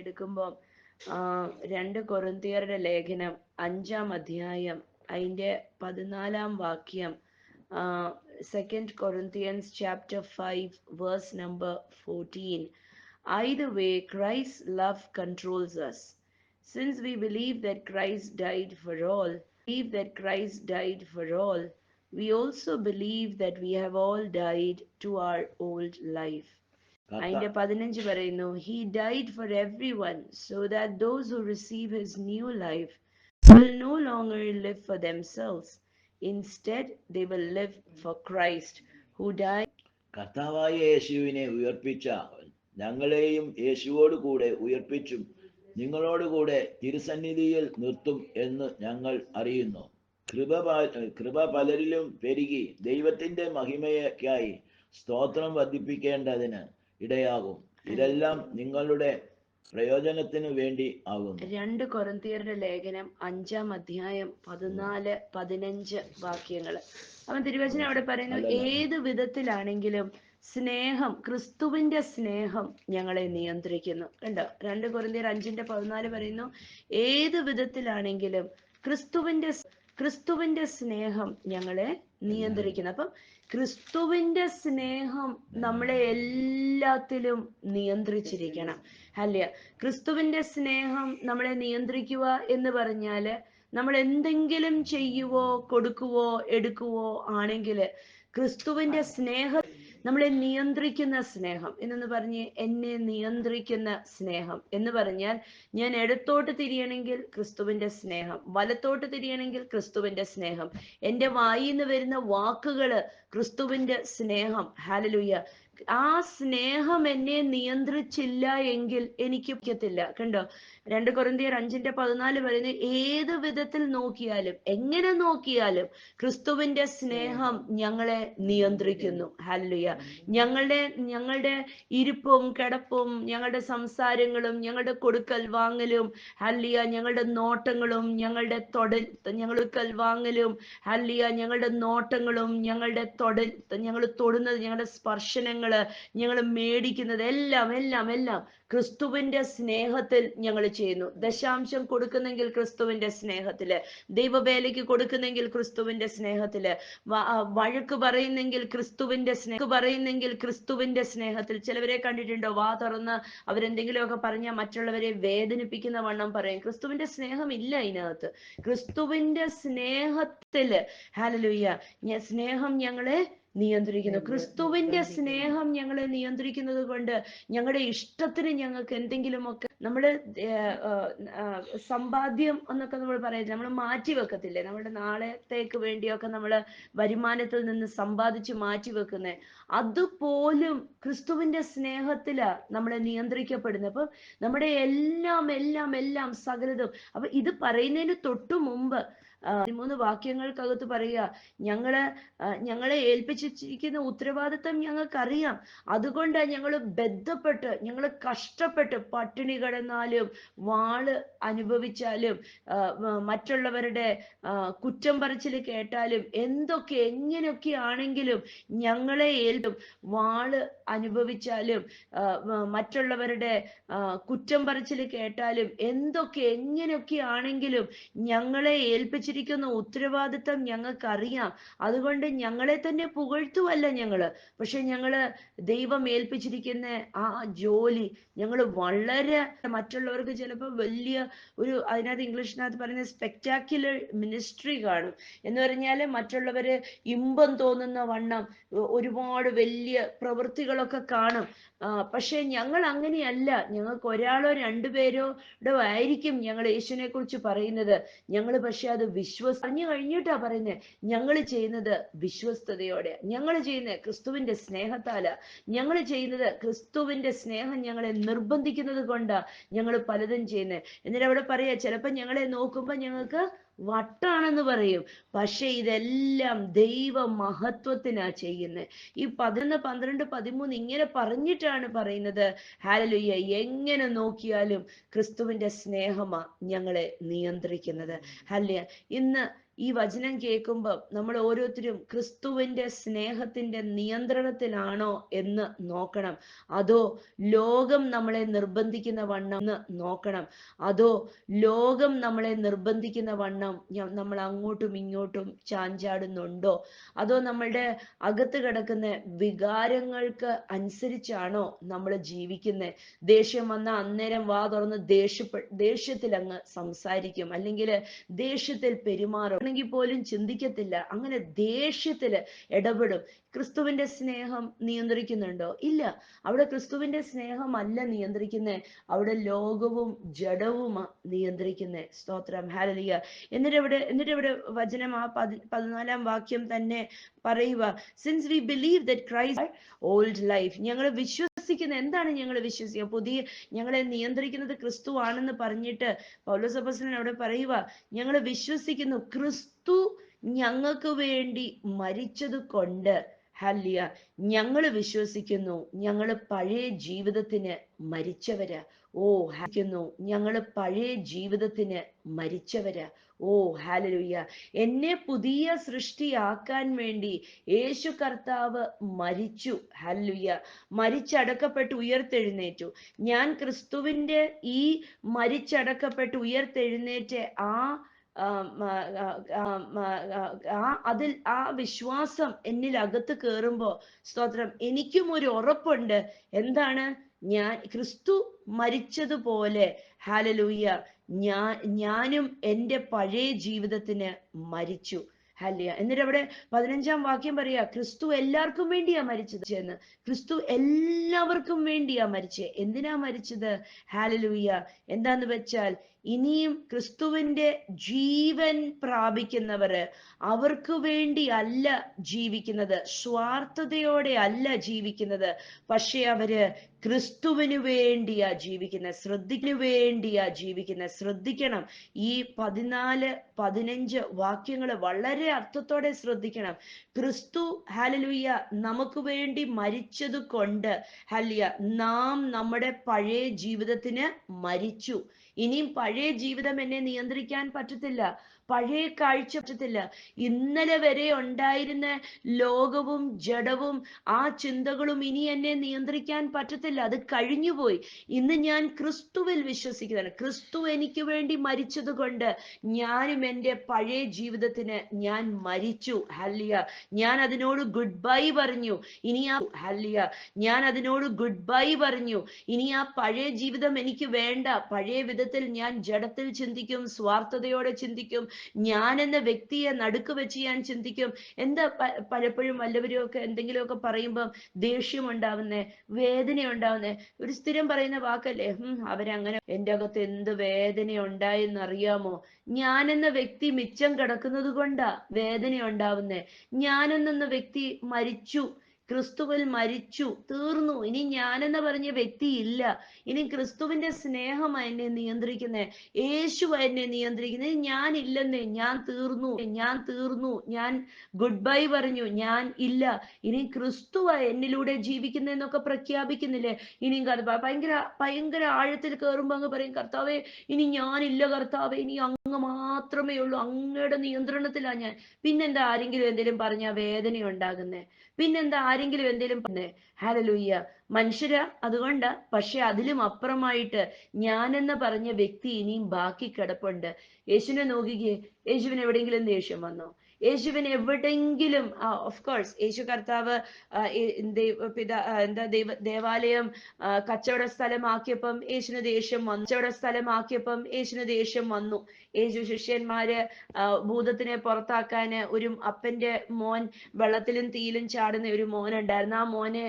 എടുക്കുമ്പോൾ 2 കൊരിന്ത്യരുടെ ലേഖനം 5-ാം അധ്യായം അതിൻ്റെ 14-ാം വാക്യം, 2 Corinthians chapter 5 verse number 14. Either way, Christ's love controls us. Since we believe that Christ died for all, we also believe that we have all died to our old life. അതിന്റെ 15 പറയുന്നു, He died for everyone so that those who receive His new life will no longer live for themselves. Instead, they will live for Christ who died. കർത്താവായ യേശുവിനെ ഉയർപ്പിച്ച ഞങ്ങളെയും യേശുവോട് കൂടെ ഉയർപ്പിച്ചും നിങ്ങളോടുകൂടെ തിരുസന്നിധിയിൽ നിർത്തും എന്ന് ഞങ്ങൾ അറിയുന്നു. കൃപ പലരിലും പെരുകി ദൈവത്തിന്റെ മഹിമയ്ക്കായി സ്തോത്രം വർദ്ധിപ്പിക്കേണ്ടതിന് ഇടയാകും. ഇതെല്ലാം നിങ്ങളുടെ പ്രയോജനത്തിന് വേണ്ടി ആകുന്നു. 2 കൊരിന്ത്യരുടെ ലേഖനം 5-ാം അധ്യായം 14-15 വാക്യങ്ങൾ. അവൻ തിരുവചനം അവിടെ പറയുന്നു, ഏത് വിധത്തിലാണെങ്കിലും സ്നേഹം, ക്രിസ്തുവിന്റെ സ്നേഹം ഞങ്ങളെ നിയന്ത്രിക്കുന്നു. കണ്ടോ, 2 കൊരിന്ത്യർ 5:14 പറയുന്നു, ഏത് വിധത്തിലാണെങ്കിലും ക്രിസ്തുവിന്റെ സ്നേഹം ഞങ്ങളെ നിയന്ത്രിക്കുന്നു. അപ്പം ക്രിസ്തുവിന്റെ സ്നേഹം നമ്മളെ എല്ലാത്തിലും നിയന്ത്രിച്ചിരിക്കണം. അല്ല, ക്രിസ്തുവിന്റെ സ്നേഹം നമ്മളെ നിയന്ത്രിക്കുക എന്ന് പറഞ്ഞാല് നമ്മൾ എന്തെങ്കിലും ചെയ്യുവോ കൊടുക്കുവോ എടുക്കുവോ ആണെങ്കിൽ ക്രിസ്തുവിന്റെ സ്നേഹം നമ്മളെ നിയന്ത്രിക്കുന്ന സ്നേഹം എന്നൊന്ന് പറഞ്ഞ്, എന്നെ നിയന്ത്രിക്കുന്ന സ്നേഹം എന്ന് പറഞ്ഞാൽ ഞാൻ ഇടത്തോട്ട് തിരിയണമെങ്കിൽ ക്രിസ്തുവിന്റെ സ്നേഹം, വലത്തോട്ട് തിരിയണമെങ്കിൽ ക്രിസ്തുവിന്റെ സ്നേഹം, എൻ്റെ വായിന്ന് വരുന്ന വാക്കുകള് ക്രിസ്തുവിന്റെ സ്നേഹം. ഹല്ലേലൂയ. ആ സ്നേഹം എന്നെ നിയന്ത്രിച്ചില്ല എങ്കിൽ എനിക്ക് പറ്റത്തില്ല. കണ്ടോ, 2 കൊരിന്ത്യർ 5:14 പറയുന്നത്, ഏത് വിധത്തിൽ നോക്കിയാലും എങ്ങനെ നോക്കിയാലും ക്രിസ്തുവിന്റെ സ്നേഹം ഞങ്ങളെ നിയന്ത്രിക്കുന്നു. ഹല്ലേലൂയ. ഞങ്ങളുടെ ഇരിപ്പും കിടപ്പും ഞങ്ങളുടെ സംസാരങ്ങളും ഞങ്ങളുടെ കൊടുക്കൽ വാങ്ങലും, ഹല്ലേലൂയ, ഞങ്ങളുടെ നോട്ടങ്ങളും ഞങ്ങളുടെ കൊടുക്കൽ വാങ്ങലും, ഹല്ലേലൂയ, ഞങ്ങളുടെ നോട്ടങ്ങളും ഞങ്ങളുടെ ഞങ്ങൾ തൊടുന്നത്, ഞങ്ങളുടെ സ്പർശനങ്ങള്, ഞങ്ങൾ മേടിക്കുന്നത് എല്ലാം എല്ലാം എല്ലാം ക്രിസ്തുവിന്റെ സ്നേഹത്തിൽ ഞങ്ങൾ ചെയ്യുന്നു. ദശാംശം കൊടുക്കുന്നെങ്കിൽ ക്രിസ്തുവിന്റെ സ്നേഹത്തില്, ദൈവവേലയ്ക്ക് കൊടുക്കുന്നെങ്കിൽ ക്രിസ്തുവിന്റെ സ്നേഹത്തില്, വഴക്ക് പറയുന്നെങ്കിൽ ക്രിസ്തുവിന്റെ സ്നേഹത്തിൽ. ചിലവരെ കണ്ടിട്ടുണ്ടോ, വാ തുറന്ന് അവരെന്തെങ്കിലുമൊക്കെ പറഞ്ഞാൽ മറ്റുള്ളവരെ വേദനിപ്പിക്കുന്ന വണ്ണം പറയും. ക്രിസ്തുവിന്റെ സ്നേഹം ഇല്ല അതിനകത്ത്. ക്രിസ്തുവിന്റെ സ്നേഹത്തില്, ഹല്ലേലൂയ, സ്നേഹം ഞങ്ങളെ നിയന്ത്രിക്കുന്നു. ക്രിസ്തുവിന്റെ സ്നേഹം ഞങ്ങളെ നിയന്ത്രിക്കുന്നത് കൊണ്ട് ഞങ്ങളുടെ ഇഷ്ടത്തിന് ഞങ്ങൾക്ക് എന്തെങ്കിലുമൊക്കെ നമ്മള് സമ്പാദ്യം എന്നൊക്കെ നമ്മൾ പറയുന്നത് നമ്മൾ മാറ്റി വെക്കത്തില്ലേ, നമ്മുടെ നാളത്തേക്ക് വേണ്ടിയൊക്കെ നമ്മൾ വരുമാനത്തിൽ നിന്ന് സമ്പാദിച്ച് മാറ്റി വെക്കുന്നേ, അതുപോലും ക്രിസ്തുവിന്റെ സ്നേഹത്തിലാ നമ്മളെ നിയന്ത്രിക്കപ്പെടുന്നത്. അപ്പൊ നമ്മുടെ എല്ലാം എല്ലാം എല്ലാം സകലതും. അപ്പൊ ഇത് പറയുന്നതിന് തൊട്ടു മുമ്പ് 13 വാക്യങ്ങൾക്കകത്ത് പറയുക, ഞങ്ങളെ ഏൽപ്പിച്ചിരിക്കുന്ന ഉത്തരവാദിത്തം ഞങ്ങൾക്കറിയാം, അതുകൊണ്ട് ഞങ്ങൾ ബന്ധപ്പെട്ട്, ഞങ്ങൾ കഷ്ടപ്പെട്ട് പട്ടിണി കിടന്നാലും വാള് അനുഭവിച്ചാലും മറ്റുള്ളവരുടെ കുറ്റം പറച്ചിൽ കേട്ടാലും എങ്ങനെയൊക്കെ ആണെങ്കിലും ഞങ്ങളെ വാള് അനുഭവിച്ചാലും മറ്റുള്ളവരുടെ കുറ്റം പറച്ചിൽ കേട്ടാലും എങ്ങനെയൊക്കെ ആണെങ്കിലും ഞങ്ങളെ ഏൽപ്പിച്ചിരിക്കുന്ന ഉത്തരവാദിത്തം ഞങ്ങൾക്കറിയാം, അതുകൊണ്ട് ഞങ്ങളെ തന്നെ പുകഴ്ത്തുവല്ല ഞങ്ങള്, പക്ഷെ ഞങ്ങള് ദൈവം ഏൽപ്പിച്ചിരിക്കുന്ന ആ ജോലി ഞങ്ങൾ വളരെ, മറ്റുള്ളവർക്ക് ചിലപ്പോൾ വലിയ ഒരു, അതിനകത്ത് ഇംഗ്ലീഷിനകത്ത് പറയുന്ന സ്പെക്ടാക്യുലർ മിനിസ്ട്രി കാണും. എന്ന് പറഞ്ഞാൽ മറ്റുള്ളവര് ഇമ്പം തോന്നുന്ന വണ്ണം ഒരുപാട് വലിയ പ്രവൃത്തികളൊക്കെ കാണും. പക്ഷെ ഞങ്ങൾ അങ്ങനെയല്ല. ഞങ്ങൾക്ക് 1-2 ആയിരിക്കും ഞങ്ങൾ യേശുവിനെ കുറിച്ച് പറയുന്നത്. ഞങ്ങൾ പക്ഷെ അത് പറഞ്ഞു കഴിഞ്ഞിട്ടാ പറയുന്നത്. ഞങ്ങൾ ചെയ്യുന്നത് വിശ്വസ്തയോടെ, ഞങ്ങൾ ചെയ്യുന്നത് ക്രിസ്തുവിന്റെ സ്നേഹത്താല, ഞങ്ങൾ ചെയ്യുന്നത് ക്രിസ്തുവിന്റെ സ്നേഹം ഞങ്ങളെ നിർബന്ധിക്കുന്നത് കൊണ്ടാ ഞങ്ങൾ പലതും ചെയ്യുന്നത്. എന്നിട്ട് അവിടെ പറയാ, ചിലപ്പോൾ ഞങ്ങളെ നോക്കുമ്പോൾ ഞങ്ങൾക്ക് വട്ടാണെന്ന് പറയും, പക്ഷെ ഇതെല്ലാം ദൈവ മഹത്വത്തിനാ ചെയ്യുന്നത്. ഈ 11, 12, 13 ഇങ്ങനെ പറഞ്ഞിട്ടാണ് പറയുന്നത്, ഹല്ലേലൂയ, എങ്ങനെ നോക്കിയാലും ക്രിസ്തുവിന്റെ സ്നേഹമാ ഞങ്ങളെ നിയന്ത്രിക്കുന്നത്. ഹല്ലേലൂയ. ഇന്ന് ഈ വചനം കേൾക്കുമ്പോൾ നമ്മൾ ഓരോരുത്തരും ക്രിസ്തുവിന്റെ സ്നേഹത്തിന്റെ നിയന്ത്രണത്തിലാണോ എന്ന് നോക്കണം. അതോ ലോകം നമ്മളെ നിർബന്ധിക്കുന്ന വണ്ണം എന്ന് നോക്കണം. അതോ ലോകം നമ്മളെ നിർബന്ധിക്കുന്ന വണ്ണം നമ്മൾ അങ്ങോട്ടും ഇങ്ങോട്ടും ചാഞ്ചാടുന്നുണ്ടോ? അതോ നമ്മളുടെ അകത്ത് കിടക്കുന്ന വികാരങ്ങൾക്ക് അനുസരിച്ചാണോ നമ്മൾ ജീവിക്കുന്നത്? ദേഷ്യം വന്ന അന്നേരം വാ തുറന്ന് ദേഷ്യത്തിൽ അങ്ങ് സംസാരിക്കും, അല്ലെങ്കിൽ ദേഷ്യത്തിൽ പെരുമാറും, ആണെങ്കിൽ പോലും ചിന്തിക്കത്തില്ല, അങ്ങനെ ദേഷ്യത്തില് ഇടപെടും. ക്രിസ്തുവിന്റെ സ്നേഹം നിയന്ത്രിക്കുന്നുണ്ടോ? ഇല്ല. അവിടെ ക്രിസ്തുവിന്റെ സ്നേഹമല്ല നിയന്ത്രിക്കുന്നത്, അവിടെ ലോകവും ജഡവുമാ നിയന്ത്രിക്കുന്നത്. സ്തോത്രം, ഹല്ലേലൂയ. എന്നിട്ട് ഇവിടെ വചനം ആ 14-ാം വാക്യം തന്നെ പറയുക, since we believe that Christ old life. ഞങ്ങൾ വിശ്വസിക്കുന്ന എന്താണ്? ഞങ്ങൾ വിശ്വസിക്കുക പുതിയ ഞങ്ങളെ നിയന്ത്രിക്കുന്നത് ക്രിസ്തു ആണെന്ന് പറഞ്ഞിട്ട് പൗലോസ് അപ്പോസ്തലൻ അവിടെ പറയുക, ഞങ്ങൾ വിശ്വസിക്കുന്നു ക്രിസ്തു ഞങ്ങൾക്ക് വേണ്ടി മരിച്ചത് കൊണ്ട്, ഹല്ലേലൂയ, ഞങ്ങൾ വിശ്വസിക്കുന്നു ഞങ്ങൾ പഴയ ജീവിതത്തിന് മരിച്ചവരാ. ഞങ്ങൾ പഴയ ജീവിതത്തിന് മരിച്ചവരാ. ഓ ഹല്ലേലൂയ. എന്നെ പുതിയ സൃഷ്ടിയാക്കാൻ വേണ്ടി യേശു കർത്താവ് മരിച്ചു. ഹല്ലേലൂയ. മരിച്ചടക്കപ്പെട്ട് ഉയർത്തെഴുന്നേറ്റു. ഞാൻ ക്രിസ്തുവിന്റെ ഈ മരിച്ചടക്കപ്പെട്ട് ഉയർത്തെഴുന്നേറ്റ അതിൽ ആ വിശ്വാസം എന്നിൽ അകത്ത് കയറുമ്പോ, സ്തോത്രം, എനിക്കും ഒരു ഉറപ്പുണ്ട്. എന്താണ്? ഞാൻ ക്രിസ്തു മരിച്ചതുപോലെ, ഹല്ലേലൂയ, ഞാനും എൻ്റെ പഴയ ജീവിതത്തിന് മരിച്ചു. ഹല്ലേലൂയ. എന്നിട്ട് അവിടെ 15-ാം വാക്യം പറയാ, ക്രിസ്തു എല്ലാവർക്കും വേണ്ടിയാ മരിച്ചത് എന്ന്. ക്രിസ്തു എല്ലാവർക്കും വേണ്ടിയാ മരിച്ചത്. എന്തിനാ മരിച്ചത്? ഹല്ലേലൂയ. എന്താന്ന് വെച്ചാൽ, ഇനിയും ക്രിസ്തുവിന്റെ ജീവൻ പ്രാപിക്കുന്നവര് അവർക്ക് വേണ്ടി അല്ല ജീവിക്കുന്നത്, സ്വാർത്ഥതയോടെ അല്ല ജീവിക്കുന്നത്, പക്ഷെ അവര് ക്രിസ്തുവിന് വേണ്ടിയാ ജീവിക്കുന്നത്, വേണ്ടിയാ ജീവിക്കുന്നത്. ശ്രദ്ധിക്കണം, ഈ 14-15 വാക്യങ്ങൾ വളരെ അർത്ഥത്തോടെ ശ്രദ്ധിക്കണം. ക്രിസ്തു, ഹല്ലേലൂയ, നമുക്ക് വേണ്ടി മരിച്ചത് കൊണ്ട്, ഹല്ലേലൂയ, നാം നമ്മുടെ പഴയ ജീവിതത്തിന് മരിച്ചു. ഇനിയും പഴയ ജീവിതം എന്നെ നിയന്ത്രിക്കാൻ പറ്റത്തില്ല, പഴയ കാഴ്ച പറ്റത്തില്ല. ഇന്നലെ വരെ ഉണ്ടായിരുന്ന ലോകവും ജഡവും ആ ചിന്തകളും ഇനി എന്നെ നിയന്ത്രിക്കാൻ പറ്റത്തില്ല, അത് കഴിഞ്ഞുപോയി. ഇന്ന് ഞാൻ ക്രിസ്തുവിൽ വിശ്വസിക്കുന്നതാണ്. ക്രിസ്തു എനിക്ക് വേണ്ടി മരിച്ചത് കൊണ്ട് ഞാനും എൻ്റെ പഴയ ജീവിതത്തിന് ഞാൻ മരിച്ചു. ഹല്ലേലൂയ. ഞാൻ അതിനോട് ഗുഡ് ബൈ പറഞ്ഞു. ഇനി ഹല്ലേലൂയ, ഞാൻ അതിനോട് ഗുഡ് ബൈ പറഞ്ഞു. ഇനി ആ പഴയ ജീവിതം എനിക്ക് വേണ്ട. പഴയ വിധത്തിൽ ഞാൻ ജഡത്തിൽ ചിന്തിക്കും, സ്വാർത്ഥതയോടെ ചിന്തിക്കും, ഞാൻ എന്ന വ്യക്തിയെ നടുക്ക് വെച്ച് ഞാൻ ചിന്തിക്കും. എന്താ പലപ്പോഴും വല്ലവരും ഒക്കെ എന്തെങ്കിലുമൊക്കെ പറയുമ്പം ദേഷ്യം ഉണ്ടാവുന്നേ, വേദന ഉണ്ടാവുന്നേ? ഒരു സ്ഥിരം പറയുന്ന വാക്കല്ലേ, അവരങ്ങനെ. എൻ്റെ അകത്ത് എന്ത് വേദന ഉണ്ടായെന്നറിയാമോ? ഞാനെന്ന വ്യക്തി മിച്ചം കിടക്കുന്നത് കൊണ്ടാ വേദന ഉണ്ടാവുന്നേ. ഞാനെന്ന വ്യക്തി മരിച്ചു, ക്രിസ്തുവിൽ മരിച്ചു, തീർന്നു. ഇനി ഞാനെന്ന് പറഞ്ഞ വ്യക്തി ഇല്ല. ഇനി ക്രിസ്തുവിന്റെ സ്നേഹമാ എന്നെ നിയന്ത്രിക്കുന്നേ, യേശു എന്നെ നിയന്ത്രിക്കുന്നത്. ഞാൻ ഇല്ലെന്നേ, ഞാൻ തീർന്നു, ഞാൻ ഗുഡ് ബൈ പറഞ്ഞു, ഞാൻ ഇല്ല. ഇനി ക്രിസ്തുവാ എന്നിലൂടെ ജീവിക്കുന്നതെന്നൊക്കെ പ്രഖ്യാപിക്കുന്നില്ലേ? ഇനിയും ഭയങ്കര ഭയങ്കര ആഴത്തിൽ കയറുമ്പോ അങ്ങ് പറയും, കർത്താവേ ഇനി ഞാനില്ല കർത്താവേ, ഇനി അങ്ങ് മാത്രമേ ഉള്ളൂ, അങ്ങയുടെ നിയന്ത്രണത്തിലാ ഞാൻ. പിന്നെന്താ ആരെങ്കിലും എന്തെങ്കിലും പറഞ്ഞാ വേദന ഉണ്ടാകുന്നേ? പിന്നെന്താ ആരെങ്കിലും എന്തെങ്കിലും പറഞ്ഞേ? ഹല്ലേലൂയ. മനുഷ്യരാ, അതുകൊണ്ടാ. പക്ഷെ അതിലും അപ്പുറമായിട്ട് ഞാനെന്ന് പറഞ്ഞ വ്യക്തി ഇനിയും ബാക്കി കിടപ്പുണ്ട്. യേശുവിനെ നോക്കിക്കേ, യേശുവിന് എവിടെയെങ്കിലും ദേഷ്യം വന്നോ? യേശുവിന് എവിടെയെങ്കിലും, ഓഫ് കോഴ്സ് യേശു കർത്താവ് ദേവാലയം കച്ചവട സ്ഥലമാക്കിയപ്പം യേശുവിന് ദേഷ്യം വന്നു. യേശു ശിഷ്യന്മാര് ഭൂതത്തിനെ പുറത്താക്കാന് ഒരു അപ്പന്റെ മോൻ, വെള്ളത്തിലും തീയിലും ചാടുന്ന ഒരു മോനുണ്ടായിരുന്നു. ആ മോനെ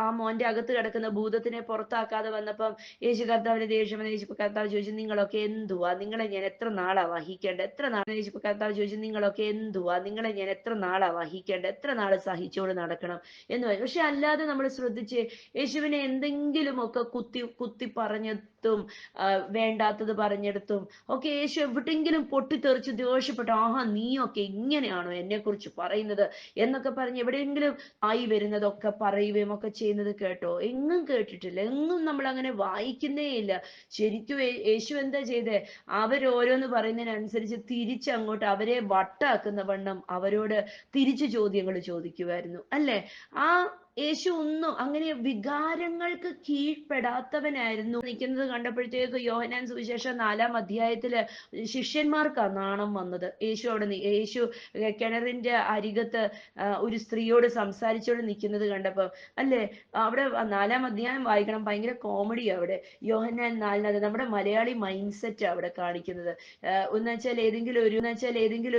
ആ മോന്റെ അകത്ത് കിടക്കുന്ന ഭൂതത്തിനെ പുറത്താക്കാതെ വന്നപ്പം യേശു കർത്താവിന് ദേഷ്യം വന്നു. യേശു കർത്താവ് ചോദിച്ചു, നിങ്ങളൊക്കെ എന്തുവാ? നിങ്ങളെ ഞാൻ എത്ര നാളാ വഹിക്കേണ്ടത്? എത്ര നാളെ? യേശു കർത്താവ് കർത്താവ് ചോദിച്ചു, നിങ്ങളൊക്കെ എന്തുവാ, നിങ്ങളെ ഞാൻ എത്ര നാളാ വഹിക്കേണ്ടത്, എത്ര നാള് സഹിച്ചോട് നടക്കണം എന്ന് പറയും. പക്ഷെ അല്ലാതെ നമ്മൾ ശ്രദ്ധിച്ച് യേശുവിനെ എന്തെങ്കിലുമൊക്കെ കുത്തി കുത്തി പറഞ്ഞെടുത്തും വേണ്ടാത്തത് പറഞ്ഞെടുത്തും ഒക്കെ യേശു എവിടെയെങ്കിലും പൊട്ടിത്തെറിച്ച് ദേഷ്യപ്പെട്ടു, ആഹാ നീയൊക്കെ ഇങ്ങനെയാണോ എന്നെ കുറിച്ച് പറയുന്നത് എന്നൊക്കെ പറഞ്ഞ് എവിടെയെങ്കിലും ആയി വരുന്നതൊക്കെ പറയുകയും ഒക്കെ ചെയ്യുന്നത് കേട്ടോ? എങ്ങും കേട്ടിട്ടില്ല, എങ്ങും നമ്മൾ അങ്ങനെ വായിക്കുന്നേ ഇല്ല. ശരിക്കും യേശു എന്താ ചെയ്തേ? അവരോരോന്ന് പറയുന്നതിനനുസരിച്ച് തിരിച്ചങ്ങോട്ട് അവരെ വട്ടാക്കുന്ന വണ്ണം അവരോട് തിരിച്ചു ചോദ്യങ്ങൾ ചോദിക്കുമായിരുന്നു അല്ലേ? ആ യേശു ഒന്നും അങ്ങനെ വികാരങ്ങൾക്ക് കീഴ്പ്പെടാത്തവനായിരുന്നു. നിൽക്കുന്നത് കണ്ടപ്പോഴത്തേക്ക് യോഹന്നാൻ സുവിശേഷം 4-ാം അധ്യായത്തില് ശിഷ്യന്മാർക്കാ നാണം വന്നത്. യേശു കിണറിന്റെ അരികത്ത് ഒരു സ്ത്രീയോട് സംസാരിച്ചോണ്ട് നിൽക്കുന്നത് കണ്ടപ്പോ അല്ലേ? അവിടെ 4-ാം അധ്യായം വായിക്കണം, ഭയങ്കര കോമഡിയാ അവിടെ. യോഹന്നാൻ 4-ത് നമ്മുടെ മലയാളി മൈൻഡ് സെറ്റ് അവിടെ കാണിക്കുന്നത്. എന്നുവെച്ചാൽ ഏതെങ്കിലും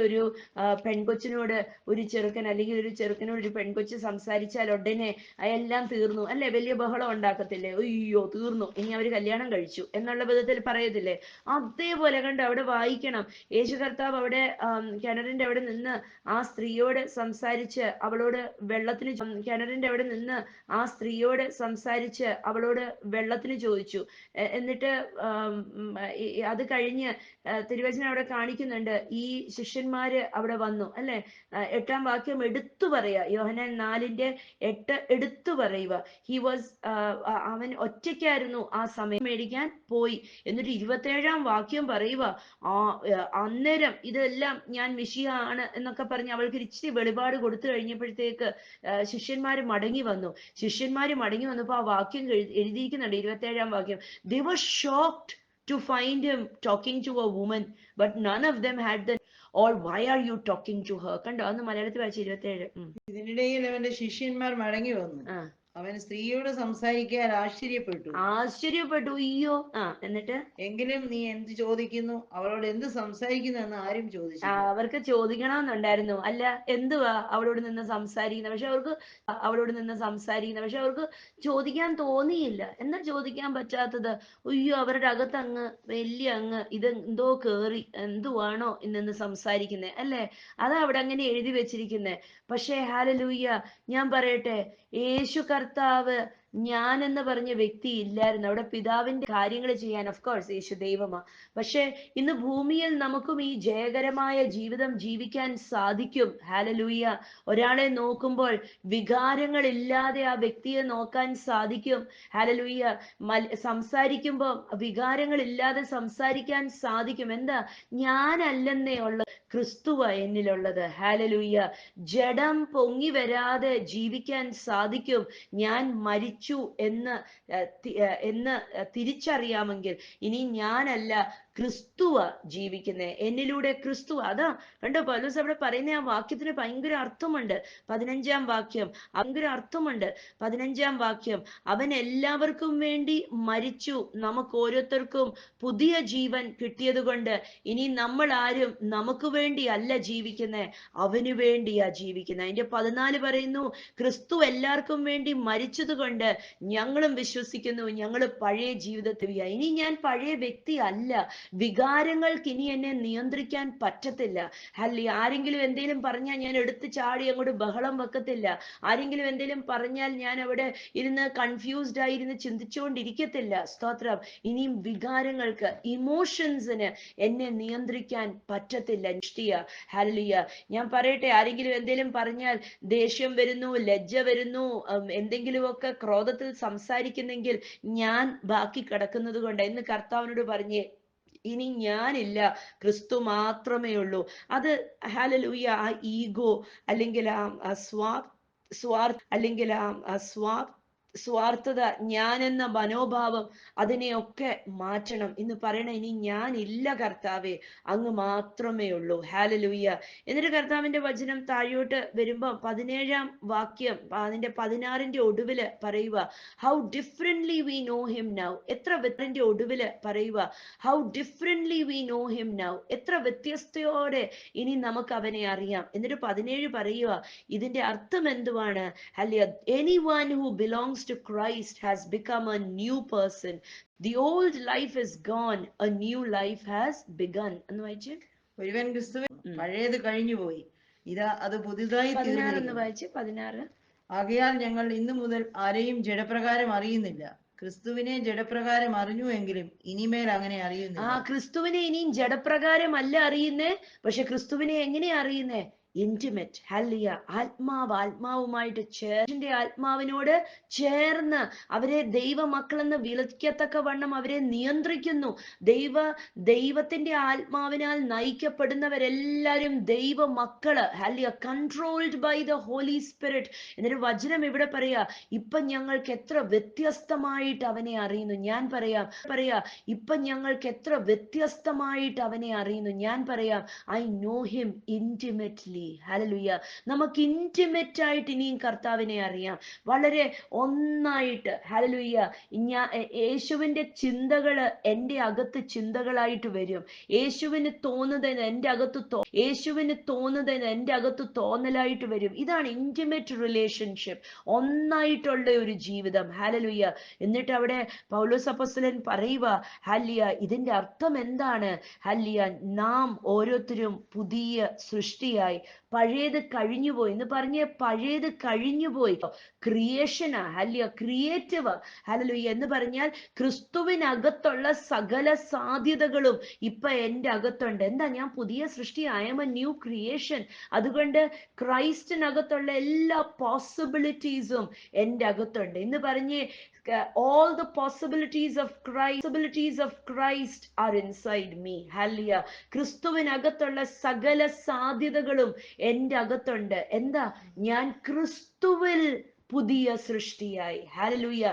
ഒരു പെൺകൊച്ചിനോട് ഒരു ചെറുക്കൻ, അല്ലെങ്കിൽ ഒരു ചെറുക്കനോട് ഒരു പെൺകൊച്ച് സംസാരിച്ചാൽ ഉടനെ എല്ലാം തീർന്നു അല്ലെ, വലിയ ബഹളം ഉണ്ടാക്കത്തില്ലേ? അയ്യോ തീർന്നു, ഇനി അവര് കല്യാണം കഴിച്ചു എന്നുള്ള വിധത്തിൽ പറയത്തില്ലേ? അതേപോലെ കണ്ട് അവിടെ വായിക്കണം. യേശു കർത്താവ് അവിടെ കിണറിന്റെ അവിടെ നിന്ന് ആ സ്ത്രീയോട് സംസാരിച്ച് അവളോട് വെള്ളത്തിന് ചോദിച്ചു. എന്നിട്ട് അത് കഴിഞ്ഞ് തിരുവചനം അവിടെ കാണിക്കുന്നുണ്ട്, ഈ ശിഷ്യന്മാര് അവിടെ വന്നു അല്ലെ. 8-ാം വാക്യം എടുത്തു പറയാ, യോഹന്നാൻ 4-8 എടുത്തു പറയുക. അവൻ ഒറ്റയ്ക്കായിരുന്നു ആ സമയം മേടിക്കാൻ പോയി. എന്നിട്ട് 27-ാം വാക്യം പറയുക, അന്നേരം ഇതെല്ലാം ഞാൻ മിശിഹ ആണ് എന്നൊക്കെ പറഞ്ഞ് അവൾക്ക് ഇച്ചിരി വെളിപാട് കൊടുത്തു കഴിഞ്ഞപ്പോഴത്തേക്ക് ശിഷ്യന്മാര് മടങ്ങി വന്നപ്പോ ആ വാക്യം എഴുതിയിരിക്കുന്നുണ്ട്, 27-ാം വാക്യം, they were shocked to find him talking to a woman, but none of them had the or why are you talking to her. കണ്ടോ? അന്ന് മലയാളത്തിൽ വായിച്ച 27. ഇതിനിടയിൽ അവന്റെ ശിഷ്യന്മാർ മടങ്ങി വന്നു. അവൻ സ്ത്രീയോട് സംസാരിക്കാൻ ആശ്ചര്യപ്പെട്ടു. അയ്യോ. എന്നിട്ട് എങ്കിലും നീ എന്ത് ചോദിക്കുന്നു, അവളോട് എന്ത് സംസാരിക്കുന്നു എന്ന് ആരും ചോദിച്ചില്ല. അവർക്ക് ചോദിക്കണമെന്നുണ്ടായിരുന്നു, അല്ല എന്തുവാ അവളോട് നിന്ന് സംസാരിക്കുന്നത്, പക്ഷെ അവർക്ക് ചോദിക്കാൻ തോന്നിയില്ല. എന്നാ ചോദിക്കാൻ പറ്റാത്തത്? അയ്യോ, അവരുടെ അകത്ത് അങ്ങ് ഇത് എന്തോ കേറി, എന്തുവാണോ ഇന്ന് സംസാരിക്കുന്നത് അല്ലേ? അതാ അവിടെ അങ്ങനെ എഴുതി വെച്ചിരിക്കുന്നത്. പക്ഷേ ഹല്ലേലൂയ, ഞാൻ പറയട്ടെ, യേശു കർത്താവ് ഞാൻ എന്ന് പറഞ്ഞ വ്യക്തി ഇല്ലായിരുന്നു അവിടെ പിതാവിന്റെ കാര്യങ്ങൾ ചെയ്യാൻ. ഓഫ് കോഴ്സ് യേശു ദൈവമാ. പക്ഷെ ഇന്ന് ഭൂമിയിൽ നമുക്കും ഈ ജയകരമായ ജീവിതം ജീവിക്കാൻ സാധിക്കും. ഹല്ലേലൂയ. ഒരാളെ നോക്കുമ്പോൾ വികാരങ്ങളില്ലാതെ ആ വ്യക്തിയെ നോക്കാൻ സാധിക്കും. ഹല്ലേലൂയ. സംസാരിക്കുമ്പോൾ വികാരങ്ങളില്ലാതെ സംസാരിക്കാൻ സാധിക്കും. എന്താ? ഞാനല്ലെന്നേ ഉള്ള ക്രിസ്തുവാ എന്നിലുള്ളത്. ഹല്ലേലൂയ. ജഡം പൊങ്ങി വരാതെ ജീവിക്കാൻ സാധിക്കും. ഞാൻ മരിച്ചു എന്ന് തിരിച്ചറിയാമെങ്കിൽ ഇനി ഞാനല്ല, ക്രിസ്തുവ ജീവിക്കുന്നത്, എന്നിലൂടെ ക്രിസ്തുവ. അതാ കണ്ടോ പൗലോസ് അവിടെ പറയുന്ന ആ വാക്യത്തിന് ഭയങ്കര അർത്ഥമുണ്ട്. 15-ാം വാക്യം ഭയങ്കര അർത്ഥമുണ്ട്. 15-ാം വാക്യം, അവൻ എല്ലാവർക്കും വേണ്ടി മരിച്ചു, നമുക്ക് ഓരോരുത്തർക്കും പുതിയ ജീവൻ കിട്ടിയത് കൊണ്ട് ഇനി നമ്മൾ ആരും നമുക്ക് വേണ്ടി അല്ല ജീവിക്കുന്നത്, അവന് വേണ്ടിയാ ജീവിക്കുന്നത്. അതിന്റെ 14 പറയുന്നു, ക്രിസ്തു എല്ലാവർക്കും വേണ്ടി മരിച്ചത് കൊണ്ട് ഞങ്ങളും വിശ്വസിക്കുന്നു ഞങ്ങൾ പഴയ ജീവിതത്തിൽ. ഇനി ഞാൻ പഴയ വ്യക്തി അല്ല. വികാരങ്ങൾക്ക് ഇനി എന്നെ നിയന്ത്രിക്കാൻ പറ്റത്തില്ല. ആരെങ്കിലും എന്തെങ്കിലും പറഞ്ഞാൽ ഞാൻ എടുത്ത് ചാടി അങ്ങോട്ട് ബഹളം വെക്കത്തില്ല. ആരെങ്കിലും എന്തെങ്കിലും പറഞ്ഞാൽ ഞാൻ അവിടെ ഇരുന്ന് കൺഫ്യൂസ്ഡ് ആയിരുന്ന് ചിന്തിച്ചുകൊണ്ടിരിക്കത്തില്ല. സ്തോത്രം. ഇനിയും വികാരങ്ങൾക്ക്, ഇമോഷൻസിന് എന്നെ നിയന്ത്രിക്കാൻ പറ്റത്തില്ല. ഹല്ലേലൂയ. ഞാൻ പറയട്ടെ, ആരെങ്കിലും എന്തെങ്കിലും പറഞ്ഞാൽ ദേഷ്യം വരുന്നു, ലജ്ജ വരുന്നു, എന്തെങ്കിലുമൊക്കെ ക്രോധത്തിൽ സംസാരിക്കുന്നെങ്കിൽ ഞാൻ ബാക്കി കിടക്കുന്നത് കൊണ്ട് ഇന്ന് കർത്താവിനോട് പറഞ്ഞേ, ഇനി ഞാനില്ല, ക്രിസ്തു മാത്രമേ ഉള്ളൂ. അത് ഹല്ലേലൂയ. ആ ഈഗോ അല്ലെങ്കിൽ ആ സ്വാർത്ഥത, ഞാനെന്ന മനോഭാവം, അതിനെയൊക്കെ മാറ്റണം. ഇന്ന് പറയണ, ഇനി ഞാനില്ല കർത്താവേ, അങ്ങ് മാത്രമേ ഉള്ളൂ. ഹല്ലേലൂയ. എന്നിട്ട് കർത്താവിന്റെ വചനം താഴോട്ട് വരുമ്പോ 17-ാം വാക്യം അതിന്റെ 16-ന്റെ ഒടുവില് പറയുക, how differently we know him now. ഒടുവില് പറയുക, how differently we know him now. എത്ര വ്യത്യസ്തയോടെ ഇനി നമുക്ക് അവനെ അറിയാം. എന്നിട്ട് 17 പറയുക, ഇതിന്റെ അർത്ഥം എന്തുവാണ്? anyone who belongs to Christ has become a new person. The old life is gone, a new life has begun. എന്ന് വായിച്ചേ. ഒരുവൻ ക്രിസ്തുവിൻ ഉം. പഴയത് കഴിഞ്ഞുപോയി, ഇതാ അത് പുതുതായി 16 തീർന്നിരിക്കുന്നു. വായിച്ച് 16. ആകയാൽ ഞങ്ങൾ ഇന്നു മുതൽ ആരെയും ജഡപ്രകാരം അറിയുന്നില്ല. ക്രിസ്തുവിനെ ജഡപ്രകാരം അറിഞ്ഞുവെങ്കിലും ഇനിമേൽ അങ്ങനെ അറിയുന്നില്ല. ക്രിസ്തുവിനെ ഇനിയും ജഡപ്രകാരം അല്ല അറിയുന്നേ, പക്ഷെ ക്രിസ്തുവിനെ എങ്ങനെയാ അറിയുന്നേ? ഇന്റിമേറ്റ്. ഹല്ലേലൂയ. ആത്മാവുമായിട്ട് ചേർന്റെ ആത്മാവിനോട് ചേർന്ന് അവരെ ദൈവ മക്കളെന്ന് വിളിക്കത്തക്കവണ്ണം അവരെ നിയന്ത്രിക്കുന്നു. ദൈവത്തിന്റെ ആത്മാവിനാൽ നയിക്കപ്പെടുന്നവരെല്ലാരും ദൈവ മക്കള്. ഹല്ലേലൂയ. Controlled by the Holy Spirit. എന്നൊരു വചനം ഇവിടെ പറയാ, ഇപ്പൊ ഞങ്ങൾക്ക് എത്ര വ്യത്യസ്തമായിട്ട് അവനെ അറിയുന്നു. ഞാൻ പറയാ ഇപ്പൊ ഞങ്ങൾക്ക് എത്ര വ്യത്യസ്തമായിട്ട് അവനെ അറിയുന്നു. ഞാൻ പറയാം, I know him intimately. Hallelujah. നമുക്ക് ഇന്റിമേറ്റ് ആയിട്ട് ഇനിയും കർത്താവിനെ അറിയാം, വളരെ ഒന്നായിട്ട്. ഹല്ലേലൂയ. യേശുവിന്റെ ചിന്തകള് എൻ്റെ അകത്ത് ചിന്തകളായിട്ട് വരും. യേശുവിന് തോന്നുന്നതിന് എൻ്റെ അകത്ത് തോന്നലായിട്ട് വരും. ഇതാണ് ഇന്റിമേറ്റ് റിലേഷൻഷിപ്പ്, ഒന്നായിട്ടുള്ള ഒരു ജീവിതം. ഹല്ലേലൂയ. എന്നിട്ട് അവിടെ പൗലോസ് അപ്പോസ്തലൻ പറയുക, ഹല്ലേലൂയ, ഇതിന്റെ അർത്ഥം എന്താണ്? ഹല്ലേലൂയ, നാം ഓരോരുത്തരും പുതിയ സൃഷ്ടിയായി. പഴയത് കഴിഞ്ഞുപോയി എന്ന് പറഞ്ഞ്, പഴയത് കഴിഞ്ഞുപോയി. ക്രിയേഷനാ. ഹല്ലേലൂയ. ക്രിയേറ്റീവ്. ഹല്ലേലൂയ എന്ന് പറഞ്ഞാൽ ക്രിസ്തുവിനകത്തുള്ള സകല സാധ്യതകളും ഇപ്പൊ എൻ്റെ അകത്തുണ്ട്. എന്താ? ഞാൻ പുതിയ സൃഷ്ടി. I am a new creation. അതുകൊണ്ട് ക്രൈസ്റ്റിനകത്തുള്ള എല്ലാ പോസിബിലിറ്റീസും എൻ്റെ അകത്തുണ്ട് എന്ന് പറഞ്ഞ്, all the possibilities of Christ are inside me. Hallelujah. ക്രിസ്തുവിനകത്തുള്ള സകല സാധ്യതകളും എൻ്റെ അകത്തുണ്ട്. എന്താ? ഞാൻ ക്രിസ്തുവിൽ പുതിയ സൃഷ്ടിയായി. ഹല്ലേലൂയ.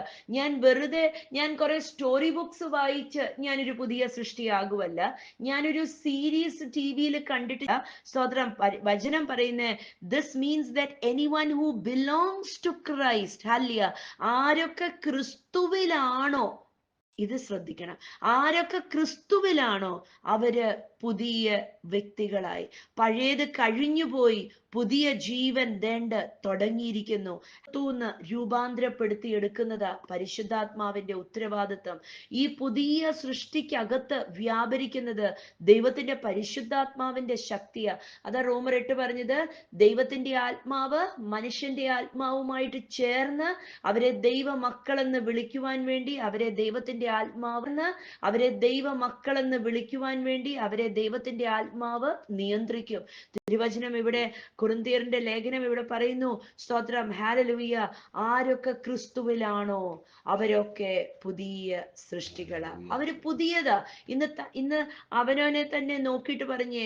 ഞാൻ കുറെ സ്റ്റോറി ബുക്സ് വായിച്ച് ഞാനൊരു പുതിയ സൃഷ്ടിയാകുമല്ല. ഞാനൊരു സീരീസ് ടിവിയിൽ കണ്ടിട്ടില്ല. സ്തോത്രം. വചനം പറയുന്നേ, this means that anyone who belongs to Christ. ഹല്ലേലൂയ. ആരൊക്കെ ക്രിസ്തുവിലാണോ, ഇത് ശ്രദ്ധിക്കണം, ആരൊക്കെ ക്രിസ്തുവിലാണോ അവര് പുതിയ വ്യക്തികളായി. പഴയത് കഴിഞ്ഞുപോയി, പുതിയ ജീവൻ ദേണ്ട് തുടങ്ങിയിരിക്കുന്നു. തൂന്ന് രൂപാന്തരപ്പെടുത്തി എടുക്കുന്നത് പരിശുദ്ധാത്മാവിന്റെ ഉത്തരവാദിത്വം. ഈ പുതിയ സൃഷ്ടിക്കകത്ത് വ്യാപരിക്കുന്നത് ദൈവത്തിന്റെ പരിശുദ്ധാത്മാവിന്റെ ശക്തിയാ. അതാ റോമർ 8 പറഞ്ഞത്, ദൈവത്തിന്റെ ആത്മാവ് മനുഷ്യന്റെ ആത്മാവുമായിട്ട് ചേർന്ന് അവരെ ദൈവ മക്കളെന്ന് വിളിക്കുവാൻ വേണ്ടി, അവരെ ദൈവത്തിന്റെ ആത്മാവെന്ന്, അവരെ ദൈവ മക്കളെന്ന് വിളിക്കുവാൻ വേണ്ടി അവരെ ദൈവത്തിന്റെ ആത്മാവ് നിയന്ത്രിക്കും. തിരുവചനം ഇവിടെ, കൊരിന്ത്യരുടെ ലേഖനം ഇവിടെ പറയുന്നു, സ്തോത്രം. ഹല്ലേലൂയ. ആരൊക്കെ ക്രിസ്തുവിലാണോ അവരൊക്കെ പുതിയ സൃഷ്ടികളാ. അവര് പുതിയതാ. ഇന്ന് അവനവനെ തന്നെ നോക്കിയിട്ട് പറഞ്ഞേ,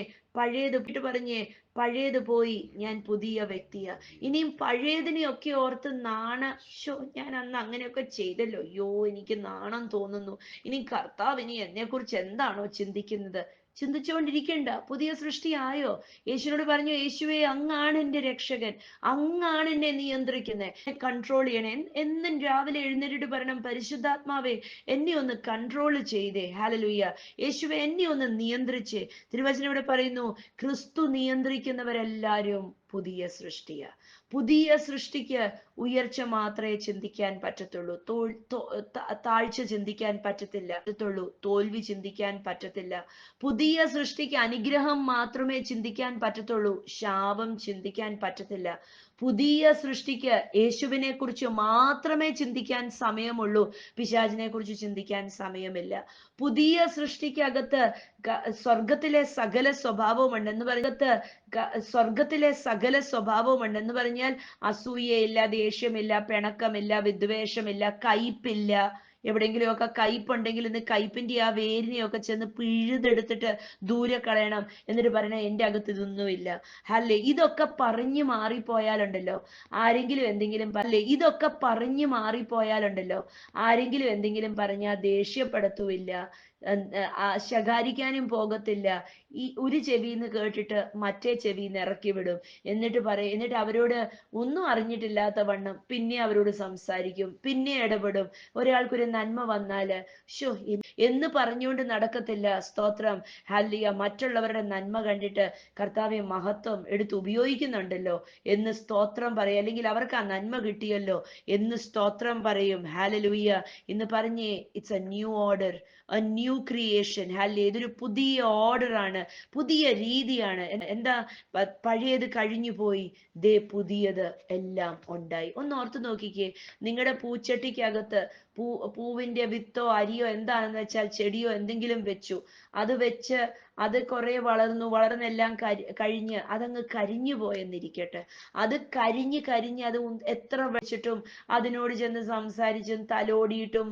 പഴയത് പോയി, ഞാൻ പുതിയ വ്യക്തിയാ. ഇനിയും പഴയതിനെയൊക്കെ ഓർത്ത് ഞാൻ അന്ന് അങ്ങനെയൊക്കെ ചെയ്തല്ലോ, അയ്യോ എനിക്ക് നാണം തോന്നുന്നു, ഇനി കർത്താവ് ഇനി എന്നെ കുറിച്ച് എന്താണോ ചിന്തിക്കുന്നത്? ചിന്തിച്ചുകൊണ്ടിരിക്കണ്ട. പുതിയ സൃഷ്ടിയായോ? യേശുവിനോട് പറഞ്ഞു, യേശുവേ, അങ്ങാണ് എൻ്റെ രക്ഷകൻ, അങ്ങാണ് എന്നെ നിയന്ത്രിക്കുന്നത്, കൺട്രോൾ ചെയ്യണേ. എന്നും രാവിലെ എഴുന്നേറ്റിട്ട് പറയണം, പരിശുദ്ധാത്മാവേ എന്നെ ഒന്ന് കൺട്രോൾ ചെയ്തേ. ഹല്ലേലൂയ. യേശുവേ, എന്നെ ഒന്ന് നിയന്ത്രിച്ചേ. തിരുവചനം ഇവിടെ പറയുന്നു, ക്രിസ്തു നിയന്ത്രിക്കുന്നവരെല്ലാരും പുതിയ സൃഷ്ടിയാ. പുതിയ സൃഷ്ടിക്ക് ഉയർച്ച മാത്രമേ ചിന്തിക്കാൻ പറ്റത്തുള്ളൂ, താഴ്ച ചിന്തിക്കാൻ പറ്റത്തില്ല, തോൽവി ചിന്തിക്കാൻ പറ്റത്തില്ല. പുതിയ സൃഷ്ടിക്ക് അനുഗ്രഹം മാത്രമേ ചിന്തിക്കാൻ പറ്റത്തുള്ളൂ, ശാപം ചിന്തിക്കാൻ പറ്റത്തില്ല. പുതിയ സൃഷ്ടിക്ക് യേശുവിനെ കുറിച്ച് മാത്രമേ ചിന്തിക്കാൻ സമയമുള്ളൂ, പിശാചിനെ കുറിച്ച് ചിന്തിക്കാൻ സമയമില്ല. പുതിയ സൃഷ്ടിക്കകത്ത് സ്വർഗത്തിലെ സകല സ്വഭാവമുണ്ട് എന്ന് പറയുന്നത്, സ്വർഗത്തിലെ സകല സ്വഭാവമുണ്ടെന്ന് പറഞ്ഞാൽ അസൂയയില്ല, ദേഷ്യമില്ല, പിണക്കമില്ല, വിദ്വേഷമില്ല, കയ്പില്ല. എവിടെയെങ്കിലുമൊക്കെ കയ്പുണ്ടെങ്കിൽ ഇന്ന് കയ്പിന്റെ ആ വേരിനെയൊക്കെ ചെന്ന് പിഴുതെടുത്തിട്ട് ദൂരെ കളയണം. എന്നിട്ട് പറയണ, എൻ്റെ അകത്ത് ഇതൊന്നുമില്ല. അല്ലേ, ഇതൊക്കെ പറഞ്ഞു മാറിപ്പോയാലുണ്ടല്ലോ ആരെങ്കിലും എന്തെങ്കിലും ഇതൊക്കെ പറഞ്ഞു മാറിപ്പോയാലുണ്ടല്ലോ ആരെങ്കിലും എന്തെങ്കിലും പറഞ്ഞാൽ ദേഷ്യപ്പെടുത്തുമില്ല, ശകാരിക്കാനും പോകത്തില്ല. ഈ ഒരു ചെവിന്ന് കേട്ടിട്ട് മറ്റേ ചെവിന്ന് ഇറക്കി വിടും. എന്നിട്ട് അവരോട് ഒന്നും അറിഞ്ഞിട്ടില്ലാത്ത വണ്ണം പിന്നെ അവരോട് സംസാരിക്കും, പിന്നെ ഇടപെടും. ഒരാൾക്കൊരു നന്മ വന്നാല് ഷോ എന്ന് പറഞ്ഞുകൊണ്ട് നടക്കത്തില്ല. സ്തോത്രം. ഹല്ലേലൂയ. മറ്റുള്ളവരുടെ നന്മ കണ്ടിട്ട് കർത്താവെ മഹത്വം എടുത്ത് ഉപയോഗിക്കുന്നുണ്ടല്ലോ എന്ന് സ്തോത്രം പറയും. അല്ലെങ്കിൽ അവർക്ക് ആ നന്മ കിട്ടിയല്ലോ എന്ന് സ്തോത്രം പറയും. ഹല്ലേലൂയ. ഇന്ന് പറഞ്ഞേ, it's A new order, A new creation. Hallelujah. ഇതൊരു പുതിയ ഓർഡർ ആണ്, പുതിയ രീതിയാണ്. എന്താ പഴയത് കഴിഞ്ഞു പോയി, ദേ പുതിയത് എല്ലാം ഉണ്ടായി. ഒന്ന് ഓർത്ത് നോക്കിക്കേ, നിങ്ങളുടെ പൂച്ചട്ടിക്കകത്ത് പൂവിന്റെ വിത്തോ അരിയോ എന്താണെന്ന് വെച്ചാൽ ചെടിയോ എന്തെങ്കിലും വെച്ചു, അത് വെച്ച് അത് കുറെ വളർന്നെല്ലാം കഴിഞ്ഞ് അതങ്ങ് കരിഞ്ഞു പോയെന്നിരിക്കട്ടെ. അത് കരിഞ്ഞ് അത് എത്ര വെച്ചിട്ടും അതിനോട് ചെന്ന് സംസാരിച്ചും തലോടിയിട്ടും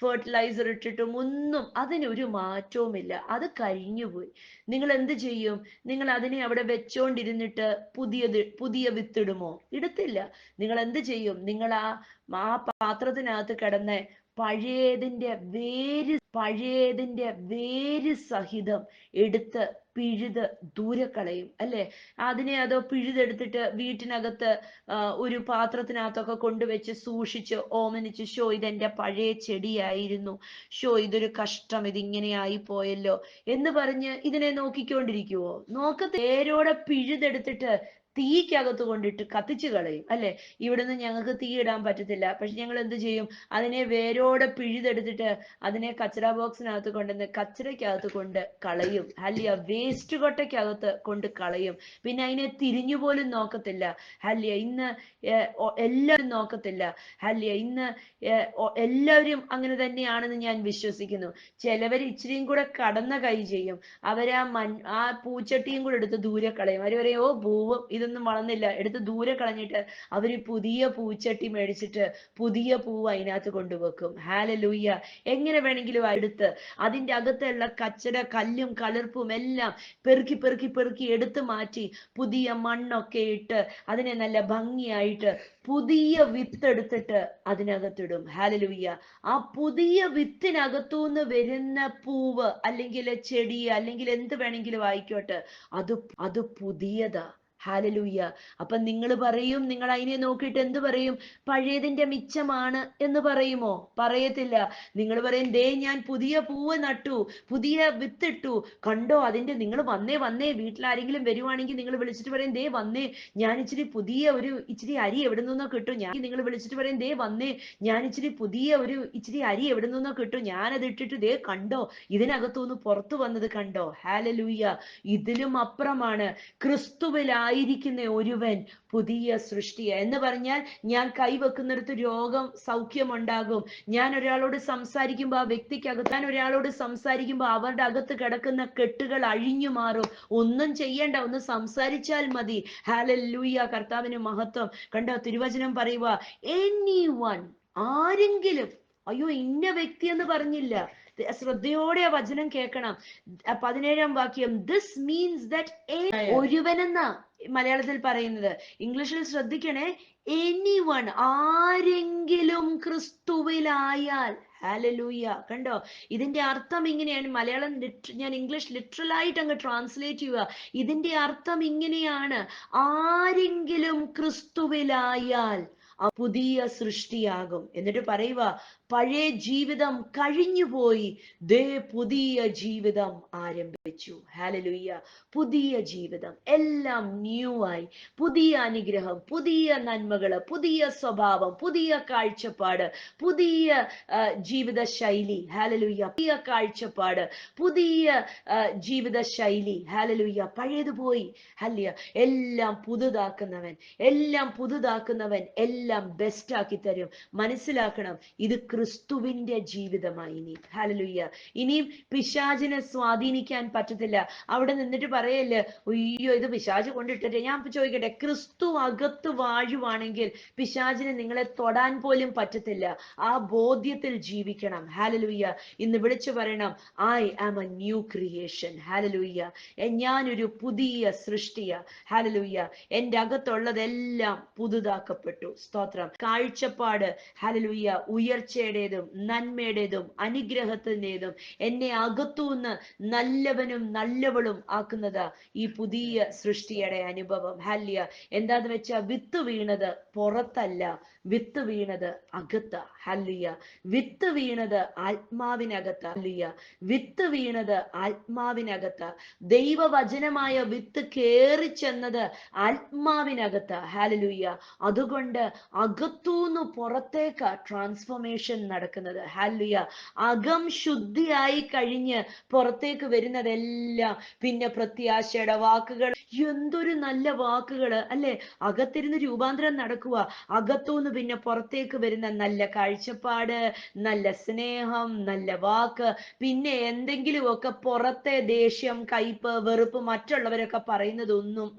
ഫെർട്ടിലൈസർ ഇട്ടിട്ടും ഒന്നും അതിനൊരു മാറ്റവുമില്ല, അത് കരിഞ്ഞുപോയി. നിങ്ങൾ എന്ത് ചെയ്യും? നിങ്ങൾ അതിനെ അവിടെ വെച്ചോണ്ടിരുന്നിട്ട് പുതിയ വിത്തിടുമോ? ഇടത്തില്ല. നിങ്ങൾ എന്ത് ചെയ്യും? നിങ്ങൾ ആ പാത്രത്തിനകത്ത് കിടന്ന് പഴയതിന്റെ വേര് സഹിതം എടുത്ത് പിഴുത് ദൂരെ കളയും അല്ലെ? അതോ പിഴുതെടുത്തിട്ട് വീട്ടിനകത്ത് ഒരു പാത്രത്തിനകത്തൊക്കെ കൊണ്ടുവച്ച് സൂക്ഷിച്ച് ഓമനിച്ച്, ഷോ ഇതെന്റെ പഴയ ചെടിയായിരുന്നു, ഷോ ഇതൊരു കഷ്ടം, ഇതിങ്ങനെയായി പോയല്ലോ എന്ന് പറഞ്ഞ് ഇതിനെ നോക്കിക്കൊണ്ടിരിക്കുവോ? വേരോടെ പിഴുതെടുത്തിട്ട് തീക്കകത്ത് കൊണ്ടിട്ട് കത്തിച്ചു കളയും അല്ലെ? ഇവിടുന്ന് ഞങ്ങൾക്ക് തീ ഇടാൻ പറ്റത്തില്ല, പക്ഷെ ഞങ്ങൾ എന്ത് ചെയ്യും? അതിനെ വേരോടെ പിഴുതെടുത്തിട്ട് അതിനെ കച്ചറ ബോക്സിനകത്ത് കൊണ്ടുവന്ന് കച്ചറയ്ക്കകത്ത് കൊണ്ട് കളയും. ഹല്ലിയ. വേസ്റ്റ് കൊട്ടയ്ക്കകത്ത് കൊണ്ട് കളയും. പിന്നെ അതിനെ തിരിഞ്ഞു പോലും നോക്കത്തില്ല. ഹല്ലിയ. ഇന്ന് എല്ലാവരും നോക്കത്തില്ല. ഹല്ലിയ. ഇന്ന് എല്ലാവരും അങ്ങനെ തന്നെയാണെന്ന് ഞാൻ വിശ്വസിക്കുന്നു. ചിലവർ ഇച്ചിരിയും കൂടെ കടന്ന കൈ ചെയ്യും. ആ പൂച്ചട്ടിയും കൂടെ എടുത്ത് ദൂരെ കളയും. അവര് പറയും, ഓ പൂവും ഇതൊന്നും വളർന്നില്ല, എടുത്ത് ദൂരെ കളഞ്ഞിട്ട് അവര് പുതിയ പൂച്ചട്ടി മേടിച്ചിട്ട് പുതിയ പൂവ് അതിനകത്ത് കൊണ്ടുവെക്കും. ഹാലലൂയ. എങ്ങനെ വേണമെങ്കിലും എടുത്ത് അതിന്റെ അകത്തുള്ള കല്ലും കളിർപ്പും എല്ലാം പെറുക്കി എടുത്തു മാറ്റി പുതിയ മണ്ണൊക്കെ ഇട്ട് അതിനെ നല്ല ഭംഗിയായിട്ട് പുതിയ വിത്തെടുത്തിട്ട് അതിനകത്തിടും. ഹാലലൂയ. ആ പുതിയ വിത്തിനകത്തുനിന്ന് വരുന്ന പൂവ് അല്ലെങ്കിൽ ചെടി അല്ലെങ്കിൽ എന്ത് വേണമെങ്കിലും ആയിക്കോട്ടെ, അത് പുതിയതാ. ഹാലലൂയ. അപ്പൊ നിങ്ങൾ പറയും, നിങ്ങൾ അതിനെ നോക്കിയിട്ട് എന്ത് പറയും? പഴയതിന്റെ മിച്ചമാണ് എന്ന് പറയുമോ? പറയത്തില്ല. നിങ്ങൾ പറയും, ദേ ഞാൻ പുതിയ പൂവ് നട്ടു, പുതിയ വിത്തിട്ടു, കണ്ടോ അതിന്റെ. നിങ്ങൾ വന്നേ വീട്ടിലാരെങ്കിലും വരുവാണെങ്കിൽ നിങ്ങൾ വിളിച്ചിട്ട് പറയും, ദേ വന്നേ ഞാൻ ഇച്ചിരി അരി എവിടെ നിന്നോ കിട്ടും. നിങ്ങൾ വിളിച്ചിട്ട് പറയും, ദേ വന്നേ ഞാൻ ഇച്ചിരി അരി എവിടെ നിന്നോ കിട്ടും, ഞാനത് ഇട്ടിട്ട് ദേ കണ്ടോ ഇതിനകത്തുനിന്ന് പുറത്തു വന്നത് കണ്ടോ. ഹാലലൂയ. ഇതിലും അപ്പുറമാണ് ക്രിസ്തുവിലായിരിക്കുന്ന ഒരുവൻ പുതിയ സൃഷ്ടിയ എന്ന് പറഞ്ഞാൽ, ഞാൻ കൈവെക്കുന്നിടത്ത് രോഗം സൗഖ്യമുണ്ടാകും. ഞാൻ ഒരാളോട് സംസാരിക്കുമ്പോൾ ആ വ്യക്തിക്കകത്ത്, ഞാൻ ഒരാളോട് സംസാരിക്കുമ്പോൾ അവരുടെ അകത്ത് കിടക്കുന്ന കെട്ടുകൾ അഴിഞ്ഞു മാറും. ഒന്നും ചെയ്യണ്ട, ഒന്ന് സംസാരിച്ചാൽ മതി. ഹല്ലേലൂയ. കർത്താവിന് മഹത്വം. കണ്ടോ, തിരുവചനം പറയുക, എനിവൺ, ആരെങ്കിലും, അയ്യോ ഇന്ന വ്യക്തി എന്ന് പറഞ്ഞില്ല. ശ്രദ്ധയോടെ ആ വചനം കേൾക്കണം. 17-ാം വാക്യം, ദിസ് മീൻസ് ദാറ്റ് ഒരുവനെന്ന മലയാളത്തിൽ പറയുന്നത്. ഇംഗ്ലീഷിൽ ശ്രദ്ധിക്കണേ, എനിവൺ, ആരെങ്കിലും ക്രിസ്തുവിലായാൽ. ഹാലലൂയ. കണ്ടോ, ഇതിന്റെ അർത്ഥം ഇങ്ങനെയാണ്. മലയാളം ഞാൻ ഇംഗ്ലീഷ് ലിറ്ററലായിട്ട് അങ്ങ് ട്രാൻസ്ലേറ്റ് ചെയ്യുക. ഇതിന്റെ അർത്ഥം ഇങ്ങനെയാണ്, ആരെങ്കിലും ക്രിസ്തുവിലായാൽ പുതിയ സൃഷ്ടിയാകും. എന്നിട്ട് പറയുക, പഴയ ജീവിതം കഴിഞ്ഞുപോയി, ദേ പുതിയ ജീവിതം ആരംഭിച്ചു. ഹാലലൂയ. പുതിയ ജീവിതം, എല്ലാം ന്യൂ ആയി. പുതിയ അനുഗ്രഹം, പുതിയ നന്മകള്, പുതിയ സ്വഭാവം, പുതിയ കാഴ്ചപ്പാട്, പുതിയ ജീവിത ശൈലി. ഹാലലൂയ. പുതിയ കാഴ്ചപ്പാട്, പുതിയ ജീവിത ശൈലി. ഹാലലൂയ. പഴയത് പോയി. ഹല്ലേലൂയ. എല്ലാം പുതുതാക്കുന്നവൻ, എല്ലാം ബെസ്റ്റ് ആക്കി തരും. മനസ്സിലാക്കണം, ഇത് ക്രിസ്തുവിന്റെ ജീവിതമായി. ഹല്ലേലൂയ. ഇനിയും പിശാചിനെ സ്വാധീനിക്കാൻ പറ്റത്തില്ല. അവിടെ നിന്നിട്ട് പറയല്ലേ, അയ്യോ ഇത് പിശാച് കൊണ്ടിട്ടിട്ട്. ഞാൻ ചോദിക്കട്ടെ, ക്രിസ്തു അകത്ത് വാഴുവാണെങ്കിൽ പിശാചിനെ നിങ്ങളെ തൊടാൻ പോലും പറ്റത്തില്ല. ആ ബോധ്യത്തിൽ ജീവിക്കണം. ഹാലലൂയ. ഇന്ന് വിളിച്ചു പറയണം, I am a new creation. ഹാലലൂയ. ഞാനൊരു പുതിയ സൃഷ്ടിയ. ഹാലലൂയ. എൻ്റെ അകത്തുള്ളതെല്ലാം പുതുതാക്കപ്പെട്ടു. സ്തോത്രം. കാഴ്ചപ്പാട്, ഹാലലൂയ, ഉയർച്ചയുടേതും നന്മയുടേതും അനുഗ്രഹത്തിൻ്റെതും എന്നെ അകത്തുനിന്ന് നല്ലവനും നല്ലവളും ആക്കുന്നത് ഈ പുതിയ സൃഷ്ടിയുടെ അനുഭവം. ഹല്ലേലൂയ. എന്താന്ന് വെച്ചാൽ വിത്ത് വീണത് പുറത്തല്ല, വിത്ത് വീണത് അകത്ത. ഹല്ലേലൂയ. വിത്ത് വീണത് ആത്മാവിനകത്ത. ഹല്ലേലൂയ. വിത്ത് വീണത് ആത്മാവിനകത്ത. ദൈവവചനമായ വിത്ത് കേറി ചെന്നത് ആത്മാവിനകത്ത. ഹല്ലേലൂയ. അതുകൊണ്ട് അകത്തൂന്ന് പുറത്തേക്ക് ട്രാൻസ്ഫോർമേഷൻ നടക്കുന്നത്. ഹല്ലേലൂയ. അകം ശുദ്ധിയായി കഴിഞ്ഞ് പുറത്തേക്ക് വരുന്നതെല്ലാം പിന്നെ പ്രത്യാശയുടെ വാക്കുകൾ. എന്തൊരു നല്ല വാക്കുകള് അല്ലെ. അകത്തിരുന്ന് രൂപാന്തരം നടക്കുക. അകത്തൂന്ന് പിന്നെ പുറത്തേക്ക് വരുന്ന നല്ല കാഴ്ചപ്പാട്, നല്ല സ്നേഹം, നല്ല വാക്ക്. പിന്നെ എന്തെങ്കിലുമൊക്കെ പുറത്തെ ദേഷ്യം, കയ്പ്, വെറുപ്പ്, മറ്റുള്ളവരൊക്കെ പറയുന്നതൊന്നും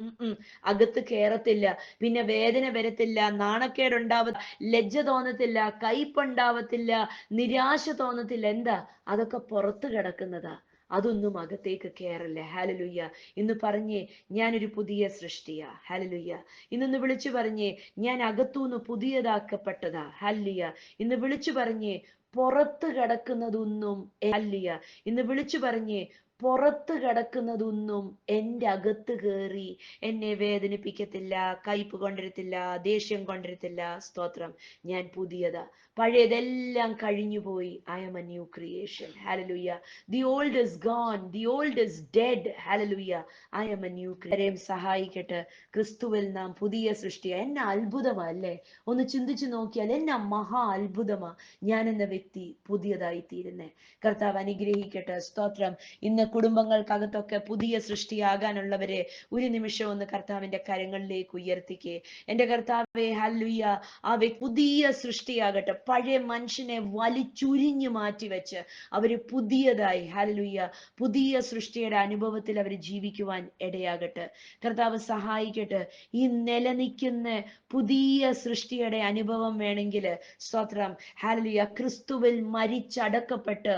അകത്ത് കേറത്തില്ല. പിന്നെ വേദന വരത്തില്ല, നാണക്കേടുണ്ടാവത്തില്ല, ലജ്ജ തോന്നത്തില്ല, കയ്പുണ്ടാവത്തില്ല, നിരാശ തോന്നത്തില്ല. എന്താ? അതൊക്കെ പുറത്ത് കിടക്കുന്നതാ. അതൊന്നും അകത്തേക്ക് കേറല്ല. ഹല്ലേലൂയ. ഇന്ന് പറഞ്ഞേ, ഞാനൊരു പുതിയ സൃഷ്ടിയാ. ഹല്ലേലൂയ. ഇന്നൊന്ന് വിളിച്ചു പറഞ്ഞേ, ഞാൻ അകത്തൂന്ന് പുതിയതാക്കപ്പെട്ടതാ. ഹല്ലേലൂയ. ഇന്ന് വിളിച്ചു പറഞ്ഞേ, പുറത്ത് കിടക്കുന്നതൊന്നും. ഹല്ലേലൂയ. ഇന്ന് വിളിച്ചു പറഞ്ഞേ, പുറത്ത് കിടക്കുന്നതൊന്നും എൻ്റെ അകത്ത് കയറി എന്നെ വേദനിപ്പിക്കത്തില്ല, കയ്പ് കൊണ്ടിരത്തില്ല, ദേഷ്യം കൊണ്ടിരത്തില്ല. സ്തോത്രം. ഞാൻ പുതിയതാ. പഴയതെല്ലാം കഴിഞ്ഞുപോയി. I am a new creation. Hallelujah. The old is gone, the old is dead. Hallelujah. I am a new creation. സഹായിക്കട്ടെ. ക്രിസ്തുവിൽ നാം പുതിയ സൃഷ്ടിയാ. എന്നെ അത്ഭുതമാ അല്ലേ. ഒന്ന് ചിന്തിച്ചു നോക്കിയാൽ എന്നെ മഹാ അത്ഭുതമാ ഞാൻ എന്ന വ്യക്തി പുതിയതായി തീരുന്നേ. കർത്താവ് അനുഗ്രഹിക്കട്ടെ. സ്തോത്രം. ഇന്ന് കുടുംബങ്ങൾക്കകത്തൊക്കെ പുതിയ സൃഷ്ടിയാകാനുള്ളവരെ ഒരു നിമിഷം ഒന്ന് കർത്താവിന്റെ കരങ്ങളിലേക്ക് ഉയർത്തിക്കേ. എന്റെ കർത്താവേ, ഹല്ലേലൂയ. ആ പുതിയ സൃഷ്ടിയാകട്ടെ. പഴയ മനുഷ്യനെ വലിച്ചുരിഞ്ഞു മാറ്റി വെച്ച് അവര് പുതിയതായി, ഹല്ലേലൂയ, പുതിയ സൃഷ്ടിയുടെ അനുഭവത്തിൽ അവർ ജീവിക്കുവാൻ ഇടയാകട്ടെ. കർത്താവ് സഹായിക്കട്ടെ. ഈ നിലനിൽക്കുന്ന പുതിയ സൃഷ്ടിയുടെ അനുഭവം വേണമെങ്കിൽ സ്തോത്രം, ഹല്ലേലൂയ, ക്രിസ്തുവിൽ മരിച്ചടക്കപ്പെട്ട്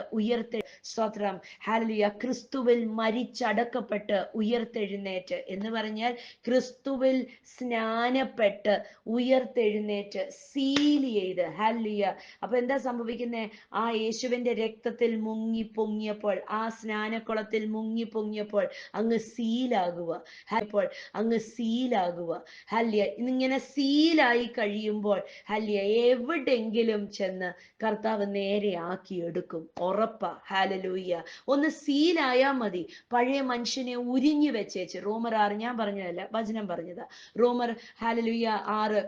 സ്തോത്രം, ഹല്ലേലൂയ, ക്രിസ്തുവിൽ മരിച്ചടക്കപ്പെട്ട് ഉയർത്തെഴുന്നേറ്റ് എന്ന് പറഞ്ഞാൽ ക്രിസ്തുവിൽ സ്നാനപ്പെട്ട് ഉയർത്തെഴുന്നേറ്റ് സീൽ ചെയ്ത്. ഹല്ലേലൂയ. അപ്പൊ എന്താ സംഭവിക്കുന്നേ? ആ യേശുവിന്റെ രക്തത്തിൽ മുങ്ങി പൊങ്ങിയപ്പോൾ, ആ സ്നാനക്കുളത്തിൽ മുങ്ങി പൊങ്ങിയപ്പോൾ അങ്ങ് സീലാകുക. അപ്പോൾ അങ്ങ് സീലാകുക. ഹല്ലേലൂയ. ഇന്നിങ്ങനെ സീലായി കഴിയുമ്പോൾ ഹല്ലേലൂയ, എവിടെങ്കിലും ചെന്ന് കർത്താവ് നേരെ ആക്കി എടുക്കും. ഉറപ്പാ. ഹല്ലേലൂയ. ഒന്ന് സീലായാ മതി. പഴയ മനുഷ്യനെ ഉരിഞ്ഞു വെച്ചേച്ച്. റോമർ 6, ഞാൻ പറഞ്ഞതല്ല, വചനം പറഞ്ഞതാ. റോമർ ഹല്ലേലൂയ 6,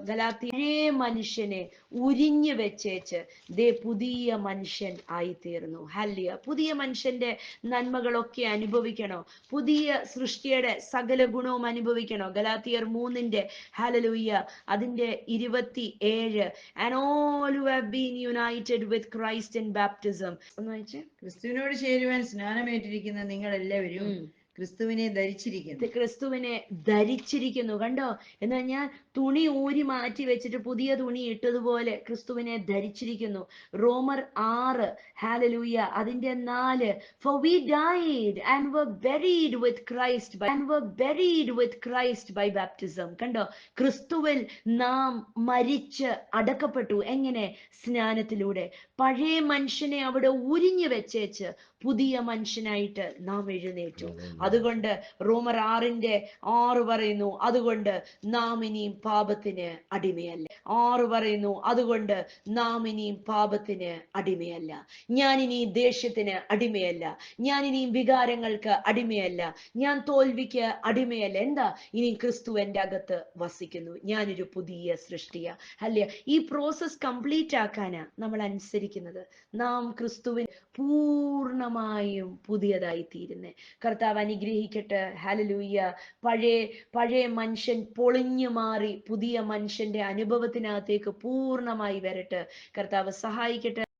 ഗലാത്യ, പഴയ മനുഷ്യനെ ഉരിഞ്ഞു വെച്ചേച്ച് ദേ പുതിയ മനുഷ്യൻ ആയിത്തീർന്നു. ഹല്ലേലൂയ. പുതിയ മനുഷ്യന്റെ നന്മകളൊക്കെ അനുഭവിക്കണോ? പുതിയ സൃഷ്ടിയുടെ സകല ഗുണവും അനുഭവിക്കണോ? ഗലാത്യർ 3 ഹല്ലേലൂയ അതിന്റെ 27, and all who have been united with Christ in baptism. ഒന്ന് വായിച്ചേ. ക്രിസ്തുവിനോട് ചേരുവാൻ സ്നാനമേറ്റിരിക്കുന്ന നിങ്ങൾ എല്ലാവരും ക്രിസ്തുവിനെ ധരിച്ചിരിക്കുന്നു. ക്രിസ്തുവിനെ ധരിച്ചിരിക്കുന്നു. കണ്ടോ? എന്ന് പറഞ്ഞാൽ തുണി ഊരി മാറ്റി വെച്ചിട്ട് പുതിയ തുണി ഇട്ടതുപോലെ ക്രിസ്തുവിനെ ധരിച്ചിരിക്കുന്നു. റോമർ 6 ഹല്ലേലൂയ അതിന്റെ 4, for we died and were buried with Christ by baptism. കണ്ടോ? ക്രിസ്തുവിൽ നാം മരിച്ച് അടക്കപ്പെട്ടു. എങ്ങനെ? സ്നാനത്തിലൂടെ. പഴയ മനുഷ്യനെ അവിടെ ഉരിഞ്ഞു വെച്ചേച്ച് പുതിയ മനുഷ്യനായിട്ട് നാം എഴുന്നേറ്റു. അതുകൊണ്ട് റോമർ 6 പറയുന്നു, അതുകൊണ്ട് നാം ഇനിയും പാപത്തിന് അടിമയല്ല. 6 പറയുന്നു, അതുകൊണ്ട് നാം ഇനിയും പാപത്തിന് അടിമയല്ല. ഞാൻ ഇനി ദേഷ്യത്തിന് അടിമയല്ല. ഞാൻ ഇനിയും വികാരങ്ങൾക്ക് അടിമയല്ല. ഞാൻ തോൽവിക്ക് അടിമയല്ല. എന്താ? ഇനി ക്രിസ്തു എൻ്റെ അകത്ത് വസിക്കുന്നു. ഞാനൊരു പുതിയ സൃഷ്ടിയാ. അല്ലേ? ഈ പ്രോസസ് കംപ്ലീറ്റ് ആക്കാനാ നമ്മൾ അനുസരിക്കുന്നത്. നാം ക്രിസ്തുവിൻ പൂർണ്ണമായും പുതിയതായി തീരുന്നേ. കർത്താവ് അനുഗ്രഹിക്കട്ടെ. ഹല്ലേലൂയ. പഴയ മനുഷ്യൻ പൊളിഞ്ഞു മാറി പുതിയ മനുഷ്യന്റെ അനുഭവത്തിനകത്തേക്ക് പൂർണ്ണമായി വരട്ടെ. കർത്താവ് സഹായിക്കട്ടെ.